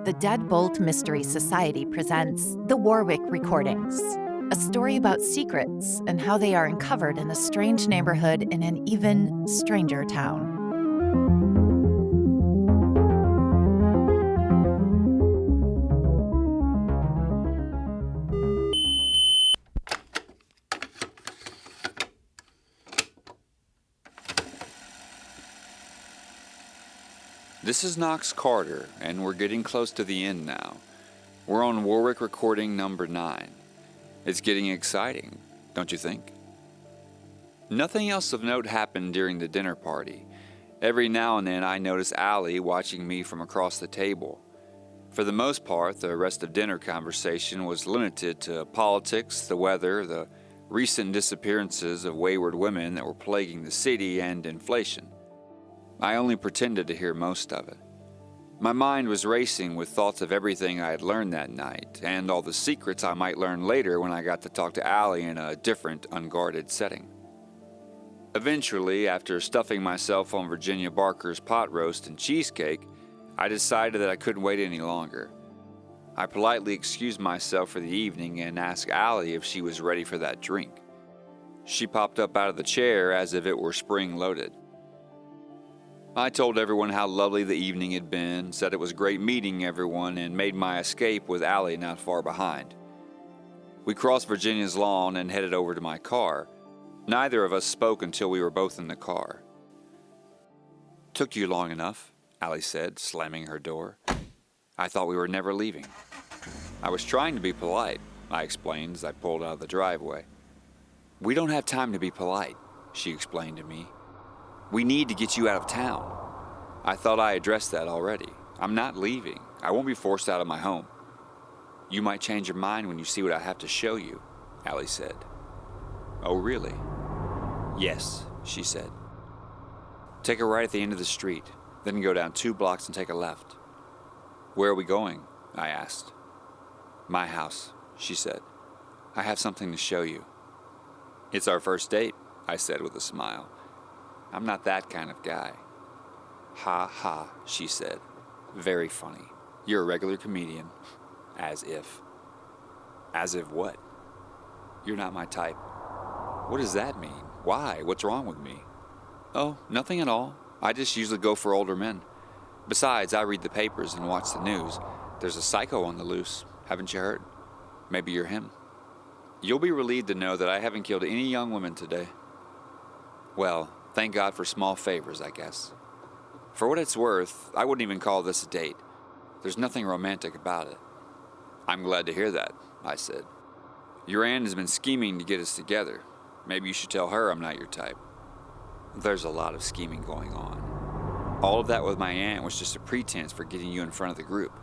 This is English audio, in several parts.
The Deadbolt Mystery Society presents The Warwick Recordings, a story about secrets and how they are uncovered in a strange neighborhood in an even stranger town. This is Knox Carter, and we're getting close to the end now. We're on Warwick recording number 9. It's getting exciting, don't you think? Nothing else of note happened during the dinner party. Every now and then I notice Allie watching me from across the table. For the most part, the rest of dinner conversation was limited to politics, the weather, the recent disappearances of wayward women that were plaguing the city, and inflation. I only pretended to hear most of it. My mind was racing with thoughts of everything I had learned that night, and all the secrets I might learn later when I got to talk to Allie in a different, unguarded setting. Eventually, after stuffing myself on Virginia Barker's pot roast and cheesecake, I decided that I couldn't wait any longer. I politely excused myself for the evening and asked Allie if she was ready for that drink. She popped up out of the chair as if it were spring-loaded. I told everyone how lovely the evening had been, said it was great meeting everyone, and made my escape with Allie not far behind. We crossed Virginia's lawn and headed over to my car. Neither of us spoke until we were both in the car. "Took you long enough," Allie said, slamming her door. "I thought we were never leaving." "I was trying to be polite," I explained as I pulled out of the driveway. "We don't have time to be polite," she explained to me. "We need to get you out of town." I thought I addressed that already. "I'm not leaving. I won't be forced out of my home." "You might change your mind when you see what I have to show you," Allie said. "Oh, really?" "Yes," she said. "Take a right at the end of the street, then go down 2 blocks and take a left." "Where are we going?" I asked. "My house," she said. "I have something to show you." "It's our first date," I said with a smile. "I'm not that kind of guy." "Ha ha," she said. "Very funny. You're a regular comedian." As if. As if what? "You're not my type." "What does that mean? Why? What's wrong with me?" "Oh, nothing at all. I just usually go for older men. Besides, I read the papers and watch the news. There's a psycho on the loose. Haven't you heard? Maybe you're him." "You'll be relieved to know that I haven't killed any young women today." "Well, thank God for small favors, I guess. For what it's worth, I wouldn't even call this a date. There's nothing romantic about it." "I'm glad to hear that," I said. "Your aunt has been scheming to get us together. Maybe you should tell her I'm not your type." "There's a lot of scheming going on. All of that with my aunt was just a pretense for getting you in front of the group.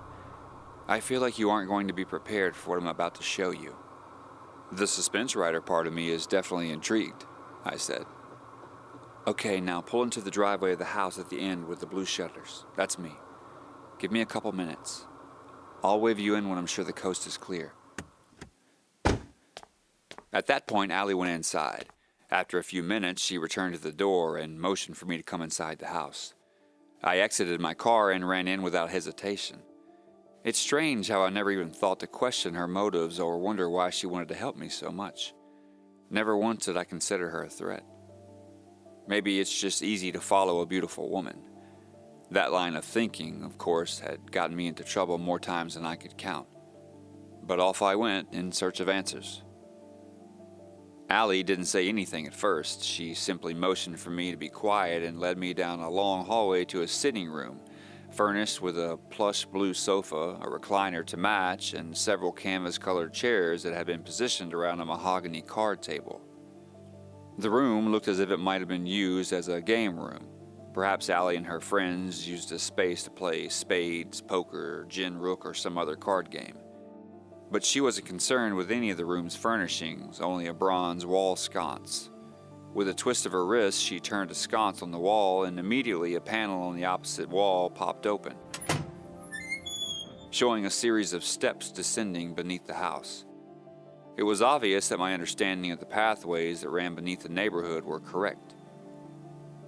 I feel like you aren't going to be prepared for what I'm about to show you." "The suspense writer part of me is definitely intrigued," I said. "Okay, now pull into the driveway of the house at the end with the blue shutters. That's me. Give me a couple minutes. I'll wave you in when I'm sure the coast is clear." At that point, Allie went inside. After a few minutes, she returned to the door and motioned for me to come inside the house. I exited my car and ran in without hesitation. It's strange how I never even thought to question her motives or wonder why she wanted to help me so much. Never once did I consider her a threat. Maybe it's just easy to follow a beautiful woman. That line of thinking, of course, had gotten me into trouble more times than I could count. But off I went in search of answers. Allie didn't say anything at first. She simply motioned for me to be quiet and led me down a long hallway to a sitting room, furnished with a plush blue sofa, a recliner to match, and several canvas-colored chairs that had been positioned around a mahogany card table. The room looked as if it might have been used as a game room. Perhaps Allie and her friends used the space to play spades, poker, gin rook, or some other card game. But she wasn't concerned with any of the room's furnishings, only a bronze wall sconce. With a twist of her wrist, she turned a sconce on the wall, and immediately a panel on the opposite wall popped open, showing a series of steps descending beneath the house. It was obvious that my understanding of the pathways that ran beneath the neighborhood were correct.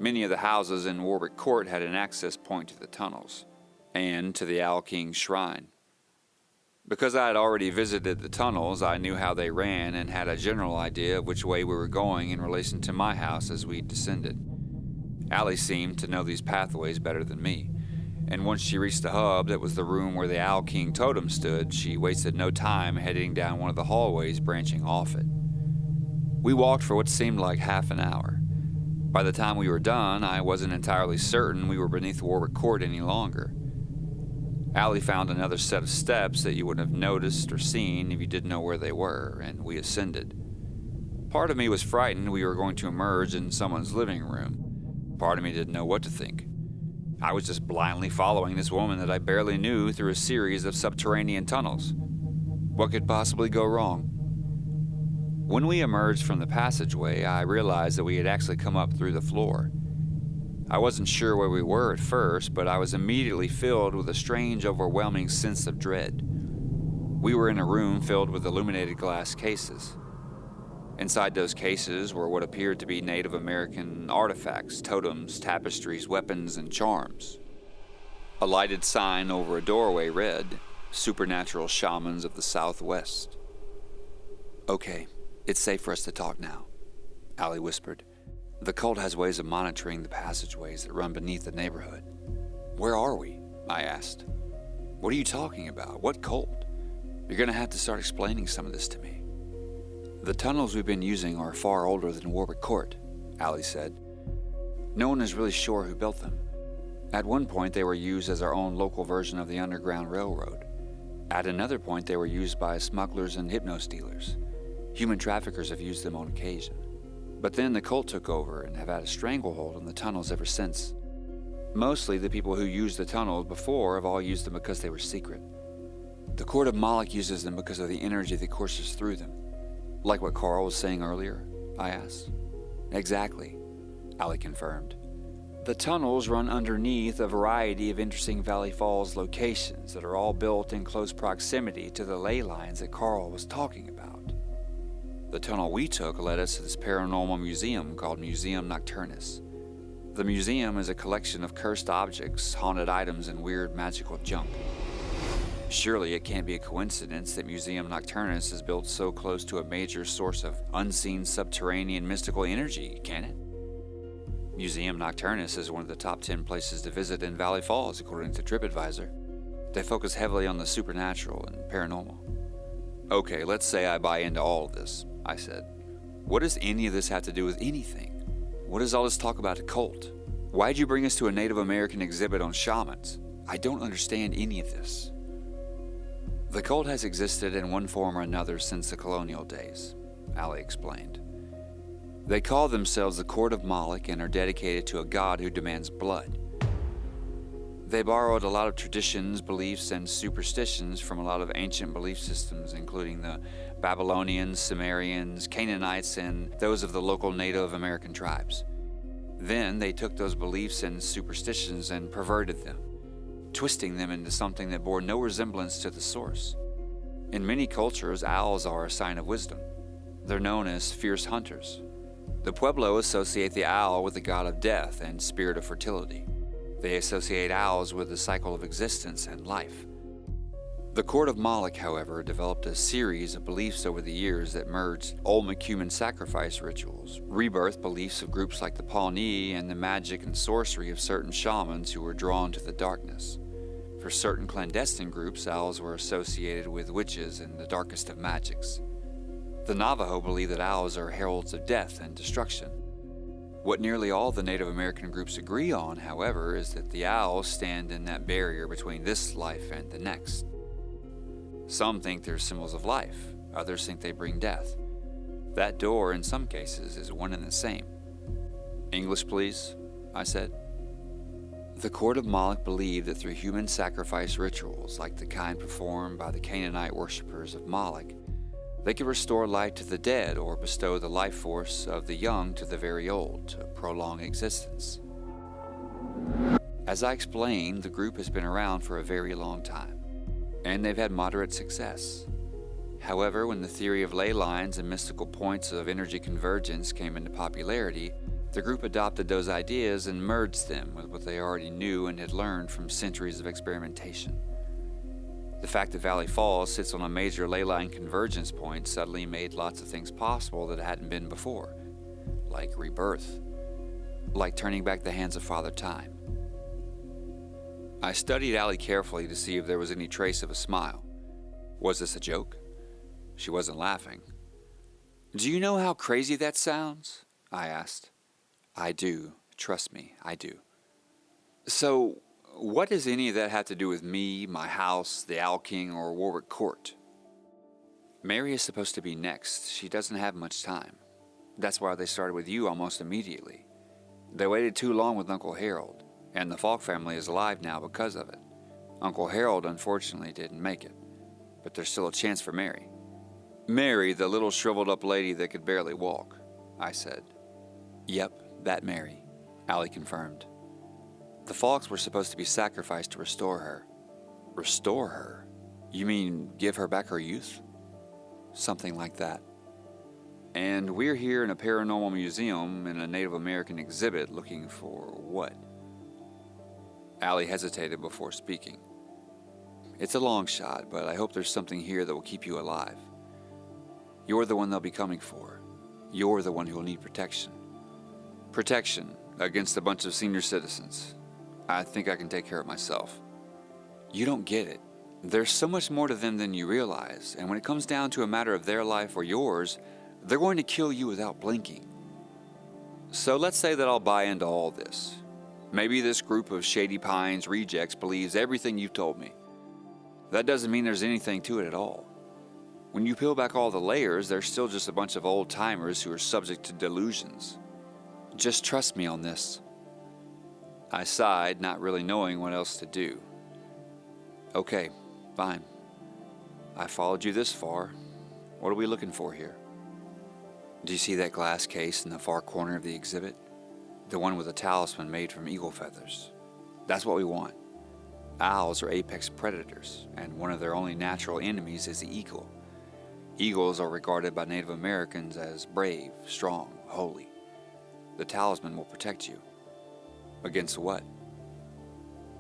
Many of the houses in Warwick Court had an access point to the tunnels. and to the Owl King's shrine. Because I had already visited the tunnels, I knew how they ran and had a general idea of which way we were going in relation to my house as we descended. Allie seemed to know these pathways better than me, and once she reached the hub that was the room where the Owl King totem stood, she wasted no time heading down one of the hallways branching off it. We walked for what seemed like half an hour. By the time we were done, I wasn't entirely certain we were beneath Warwick Court any longer. Allie found another set of steps that you wouldn't have noticed or seen if you didn't know where they were, and we ascended. Part of me was frightened we were going to emerge in someone's living room. Part of me didn't know what to think. I was just blindly following this woman that I barely knew through a series of subterranean tunnels. What could possibly go wrong? When we emerged from the passageway, I realized that we had actually come up through the floor. I wasn't sure where we were at first, but I was immediately filled with a strange, overwhelming sense of dread. We were in a room filled with illuminated glass cases. Inside those cases were what appeared to be Native American artifacts, totems, tapestries, weapons, and charms. A lighted sign over a doorway read, "Supernatural Shamans of the Southwest." "Okay, it's safe for us to talk now," Allie whispered. "The cult has ways of monitoring the passageways that run beneath the neighborhood." "Where are we?" I asked. "What are you talking about? What cult? You're going to have to start explaining some of this to me." "The tunnels we've been using are far older than Warwick Court," Allie said. "No one is really sure who built them. At one point they were used as our own local version of the Underground Railroad. At another point they were used by smugglers and hypno-stealers. Human traffickers have used them on occasion. But then the cult took over and have had a stranglehold on the tunnels ever since. Mostly the people who used the tunnels before have all used them because they were secret. The Court of Moloch uses them because of the energy that courses through them. Like what Carl was saying earlier?" I asked. "Exactly," Allie confirmed. "The tunnels run underneath a variety of interesting Valley Falls locations that are all built in close proximity to the ley lines that Carl was talking about. The tunnel we took led us to this paranormal museum called Museum Nocturnus. The museum is a collection of cursed objects, haunted items, and weird magical junk. Surely it can't be a coincidence that Museum Nocturnus is built so close to a major source of unseen subterranean mystical energy, can it? Museum Nocturnus is one of the top 10 places to visit in Valley Falls, according to TripAdvisor. They focus heavily on the supernatural and paranormal." "Okay, let's say I buy into all of this," I said. "What does any of this have to do with anything? What is all this talk about a cult? Why'd you bring us to a Native American exhibit on shamans? I don't understand any of this." "The cult has existed in one form or another since the colonial days," Allie explained. "They call themselves the Court of Moloch and are dedicated to a god who demands blood. They borrowed a lot of traditions, beliefs, and superstitions from a lot of ancient belief systems, including the Babylonians, Sumerians, Canaanites, and those of the local Native American tribes. Then they took those beliefs and superstitions and perverted them, twisting them into something that bore no resemblance to the source. In many cultures, owls are a sign of wisdom. They're known as fierce hunters. The Pueblo associate the owl with the god of death and spirit of fertility. They associate owls with the cycle of existence and life. The Court of Moloch, however, developed a series of beliefs over the years that merged Olmec human sacrifice rituals, rebirth beliefs of groups like the Pawnee, and the magic and sorcery of certain shamans who were drawn to the darkness. For certain clandestine groups, owls were associated with witches and the darkest of magics. The Navajo believe that owls are heralds of death and destruction. What nearly all the Native American groups agree on, however, is that the owls stand in that barrier between this life and the next. Some think they're symbols of life, others think they bring death. That door, in some cases, is one and the same. "English, please," I said. The Court of Moloch believed that through human sacrifice rituals, like the kind performed by the Canaanite worshippers of Moloch, they could restore life to the dead or bestow the life force of the young to the very old to prolong existence. As I explained, the group has been around for a very long time, and they've had moderate success. However, when the theory of ley lines and mystical points of energy convergence came into popularity, The group adopted those ideas and merged them with what they already knew and had learned from centuries of experimentation. The fact that Valley Falls sits on a major ley line convergence point suddenly made lots of things possible that hadn't been before, like rebirth, like turning back the hands of Father Time. I studied Allie carefully to see if there was any trace of a smile. Was this a joke? She wasn't laughing. "Do you know how crazy that sounds?" I asked. "I do. Trust me, I do." "So, what does any of that have to do with me, my house, the Owl King, or Warwick Court?" "Mary is supposed to be next. She doesn't have much time. That's why they started with you almost immediately. They waited too long with Uncle Harold, and the Falk family is alive now because of it. Uncle Harold unfortunately didn't make it, but there's still a chance for Mary." "Mary, the little shriveled up lady that could barely walk," I said. "Yep, that Mary," Allie confirmed. "The Falks were supposed to be sacrificed to restore her." "Restore her? You mean give her back her youth?" "Something like that." "And we're here in a paranormal museum in a Native American exhibit looking for what?" Allie hesitated before speaking. "It's a long shot, but I hope there's something here that will keep you alive. You're the one they'll be coming for. You're the one who'll need protection. Protection against a bunch of senior citizens. I think I can take care of myself." "You don't get it. There's so much more to them than you realize, and when it comes down to a matter of their life or yours, they're going to kill you without blinking. So let's say that I'll buy into all this. Maybe this group of Shady Pines rejects believes everything you've told me. That doesn't mean there's anything to it at all. When you peel back all the layers, there's still just a bunch of old-timers who are subject to delusions. Just trust me on this." I sighed, not really knowing what else to do. "Okay, fine. I followed you this far. What are we looking for here?" "Do you see that glass case in the far corner of the exhibit? The one with a talisman made from eagle feathers. That's what we want. Owls are apex predators, and one of their only natural enemies is the eagle. Eagles are regarded by Native Americans as brave, strong, holy. The talisman will protect you. Against what?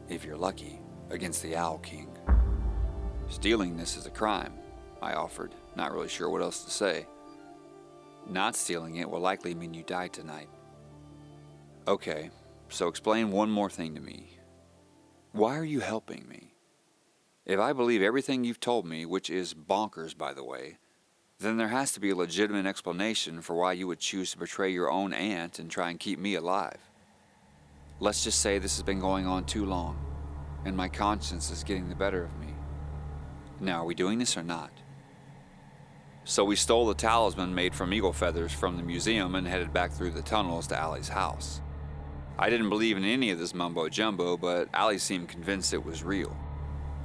If you're lucky, against the Owl King." "Stealing this is a crime," I offered, not really sure what else to say. "Not stealing it will likely mean you die tonight." "Okay, so explain one more thing to me. Why are you helping me? If I believe everything you've told me, which is bonkers, by the way, then there has to be a legitimate explanation for why you would choose to betray your own aunt and try and keep me alive. Let's just say this has been going on too long, and my conscience is getting the better of me. Now, are we doing this or not?" So we stole the talisman made from eagle feathers from the museum and headed back through the tunnels to Allie's house. I didn't believe in any of this mumbo-jumbo, but Allie seemed convinced it was real.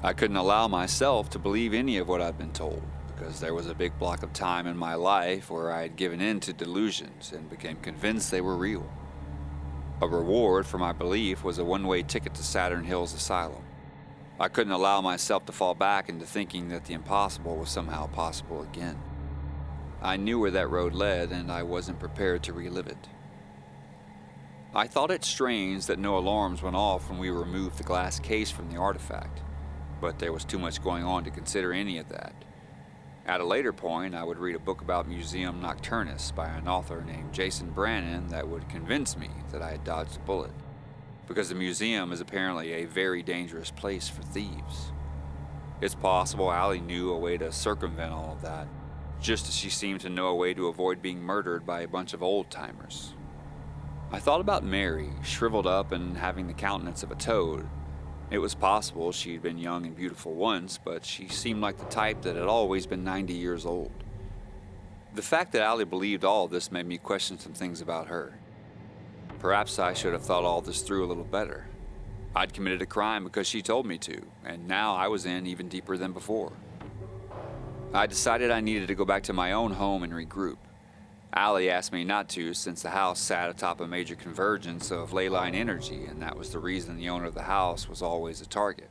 I couldn't allow myself to believe any of what I'd been told, because there was a big block of time in my life where I had given in to delusions and became convinced they were real. A reward for my belief was a one-way ticket to Saturn Hills Asylum. I couldn't allow myself to fall back into thinking that the impossible was somehow possible again. I knew where that road led, and I wasn't prepared to relive it. I thought it strange that no alarms went off when we removed the glass case from the artifact, but there was too much going on to consider any of that. At a later point, I would read a book about Museum Nocturnus by an author named Jason Brannon that would convince me that I had dodged a bullet, because the museum is apparently a very dangerous place for thieves. It's possible Allie knew a way to circumvent all of that, just as she seemed to know a way to avoid being murdered by a bunch of old-timers. I thought about Mary, shriveled up and having the countenance of a toad. It was possible she'd been young and beautiful once, but she seemed like the type that had always been 90 years old. The fact that Allie believed all of this made me question some things about her. Perhaps I should have thought all this through a little better. I'd committed a crime because she told me to, and now I was in even deeper than before. I decided I needed to go back to my own home and regroup. Allie asked me not to, since the house sat atop a major convergence of ley line energy, and that was the reason the owner of the house was always a target.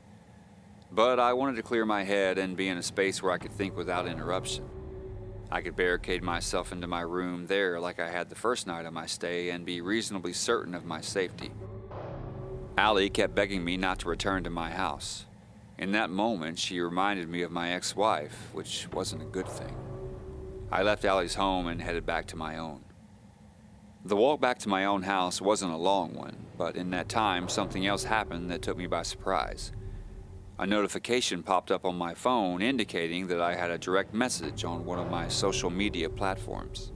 But I wanted to clear my head and be in a space where I could think without interruption. I could barricade myself into my room there like I had the first night of my stay and be reasonably certain of my safety. Allie kept begging me not to return to my house. In that moment, she reminded me of my ex-wife, which wasn't a good thing. I left Allie's home and headed back to my own. The walk back to my own house wasn't a long one, but in that time, something else happened that took me by surprise. A notification popped up on my phone indicating that I had a direct message on one of my social media platforms.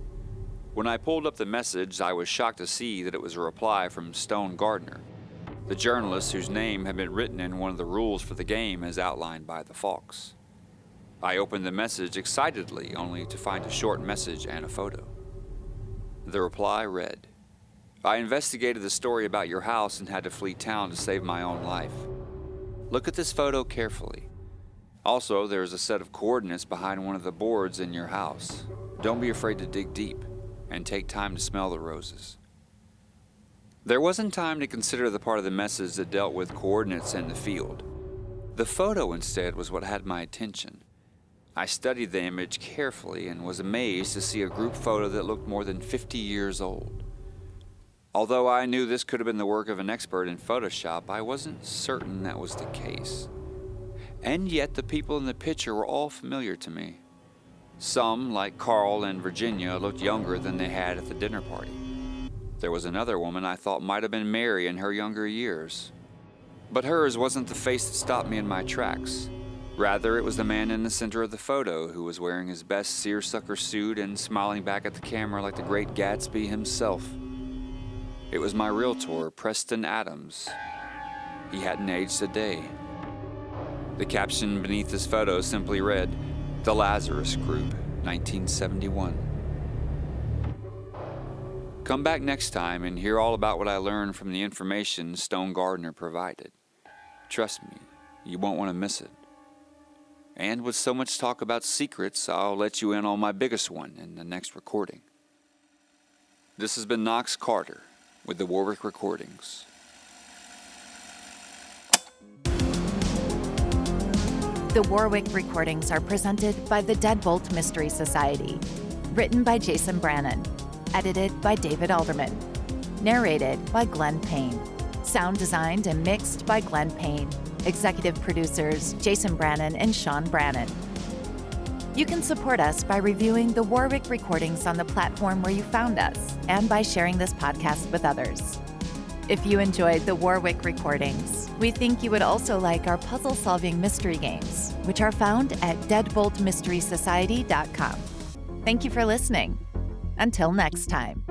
When I pulled up the message, I was shocked to see that it was a reply from Stone Gardner, the journalist whose name had been written in one of the rules for the game as outlined by the Fox. I opened the message excitedly, only to find a short message and a photo. The reply read, "I investigated the story about your house and had to flee town to save my own life. Look at this photo carefully. Also, there is a set of coordinates behind one of the boards in your house. Don't be afraid to dig deep, and take time to smell the roses." There wasn't time to consider the part of the message that dealt with coordinates in the field. The photo instead was what had my attention. I studied the image carefully and was amazed to see a group photo that looked more than 50 years old. Although I knew this could have been the work of an expert in Photoshop, I wasn't certain that was the case. And yet the people in the picture were all familiar to me. Some, like Carl and Virginia, looked younger than they had at the dinner party. There was another woman I thought might have been Mary in her younger years. But hers wasn't the face that stopped me in my tracks. Rather, it was the man in the center of the photo who was wearing his best seersucker suit and smiling back at the camera like the great Gatsby himself. It was my realtor, Preston Adams. He hadn't aged a day. The caption beneath this photo simply read, "The Lazarus Group, 1971. Come back next time and hear all about what I learned from the information Stone Gardner provided. Trust me, you won't want to miss it. And with so much talk about secrets, I'll let you in on my biggest one in the next recording. This has been Knox Carter with the Warwick Recordings. The Warwick Recordings are presented by the Deadbolt Mystery Society. Written by Jason Brannon. Edited by David Alderman. Narrated by Glenn Payne. Sound designed and mixed by Glenn Payne. Executive producers Jason Brannon and Sean Brannon. You can support us by reviewing the Warwick Recordings on the platform where you found us and by sharing this podcast with others. If you enjoyed the Warwick Recordings, we think you would also like our puzzle-solving mystery games, which are found at deadboltmysterysociety.com. Thank you for listening. Until next time.